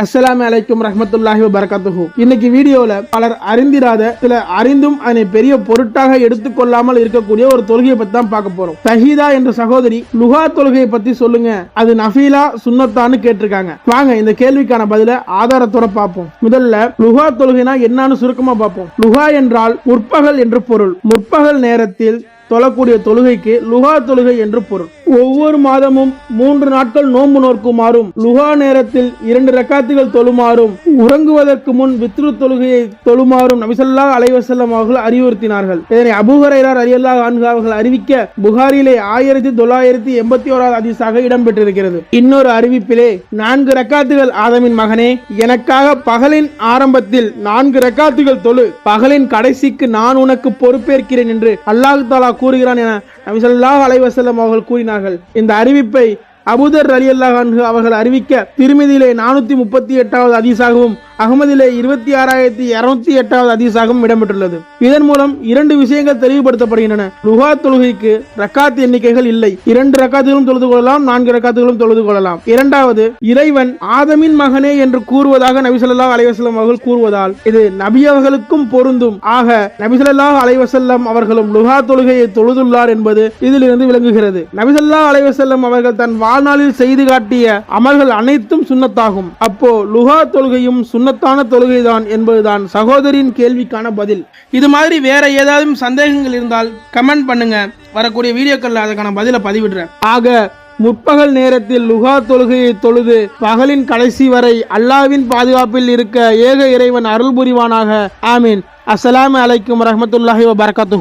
அஸ்ஸலாமு அலைக்கும் ரஹ்மத்துல்லாஹி வபரகாத்துஹு. இன்னைக்கு வீடியோல பலர் அறிந்திராத சில அறிந்தும் அதனை பெரிய பொருட்டாக எடுத்துக்கொள்ளாமல் இருக்கக்கூடிய ஒரு தொழுகையை பத்தி தான் பார்க்க போறோம். தஹீதா என்ற சகோதரி லுஹா தொழுகையை பத்தி சொல்லுங்க, அது நஃபீலா சுன்னத்தான்னு கேட்டிருக்காங்க. வாங்க இந்த கேள்விக்கான பதில ஆதாரத்தோட பார்ப்போம். முதல்ல லுஹா தொழுகைனா என்னன்னு சுருக்கமா பார்ப்போம். லுஹா என்றால் முற்பகல் என்று பொருள். முற்பகல் நேரத்தில் தொழக்கூடிய தொழுகைக்கு லுஹா தொழுகை என்று பொருள். ஒவ்வொரு மாதமும் 3 நாட்கள் நோன்பு நோக்குமாறும் லுஹா நேரத்தில் 2 ரக்காத்துகள் தொழுமாறும் உறங்குவதற்கு முன் வித்ரு தொழுகையை தொழுமாறும் நபி ஸல்லல்லாஹு அலைஹி வஸல்லம் அவர்கள் அறிவுறுத்தினார்கள். இதனை அபூ ஹுரைரா ரலியல்லாஹு அன்ஹு அவர்கள் அறிவிக்க புகாரிலே 1981 ஹதீஸாக இடம்பெற்றிருக்கிறது. இன்னொரு அறிவிப்பிலே 4 ரக்காத்துகள் ஆதமின் மகனே, எனக்காக பகலின் ஆரம்பத்தில் 4 ரக்காத்துகள் தொழு, பகலின் கடைசிக்கு நான் உனக்கு பொறுப்பேற்கிறேன் என்று அல்லாஹ் தஆலா கூறுகிறான் என நபி ஸல்லல்லாஹு அலைஹி வஸல்லம் அவர்கள் கூறினார்கள். இந்த அறிவிப்பை அபூதர் ரலியல்லாஹு அன்ஹு அவர்கள் அறிவிக்க திருமிதியிலே 438வது ஹதீஸாகவும் அகமதிலே 26208வது ஹதீஸாகவும் இடம்பெற்றுள்ளது. இதன் மூலம் 2 விஷயங்கள் தெளிவுபடுத்தப்படுகின்றன. லுஹா தொழுகைக்கு ரக்காத் எண்ணிக்கைகள் இல்லை. 2 ரக்காத்துகளும் தொழுது கொள்ளலாம், 4 ரக்காத்துகளும் தொழுது கொள்ளலாம். இரண்டாவது, இறைவன் ஆதமின் மகனே என்று கூறுவதாக நபி ஸல்லல்லாஹு அலைஹி வஸல்லம் அவர்கள் கூறுவதால் இது நபி அவர்களுக்கும் பொருந்தும். ஆக நபி ஸல்லல்லாஹு அலைஹி வஸல்லம் அவர்களும் லுஹா தொழுகையை தொழுதுள்ளார் என்பது இதிலிருந்து விளங்குகிறது. நபி ஸல்லல்லாஹு அலைஹி வஸல்லம் அவர்கள் தன் வாழ்நாளில் செய்து காட்டிய அமல்கள் அனைத்தும் சுன்னத்தாகும். அப்போ லுஹா தொழுகையும் சுன்னத்தான தொழுகைதான் என்பதுதான் சகோதரின் கேள்விக்கான பதில். இது மாதிரி வேற ஏதாவது சந்தேகங்கள் இருந்தால் கமெண்ட் பண்ணுங்க, வரக்கூடிய வீடியோக்கள்ல அதுக்கான பதிலை பதிவிடுறேன். ஆக முற்பகல் நேரத்தில் லுஹா தொழுகையை தொழுது பகலின் கடைசி வரை அல்லாஹ்வின் பாதுகாப்பில் இருக்க ஏக இறைவன் அருள் புரிவானாக. ஆமீன். அஸ்ஸலாமு அலைக்கும் வரஹ்மத்துல்லாஹி வபரகாத்துஹு.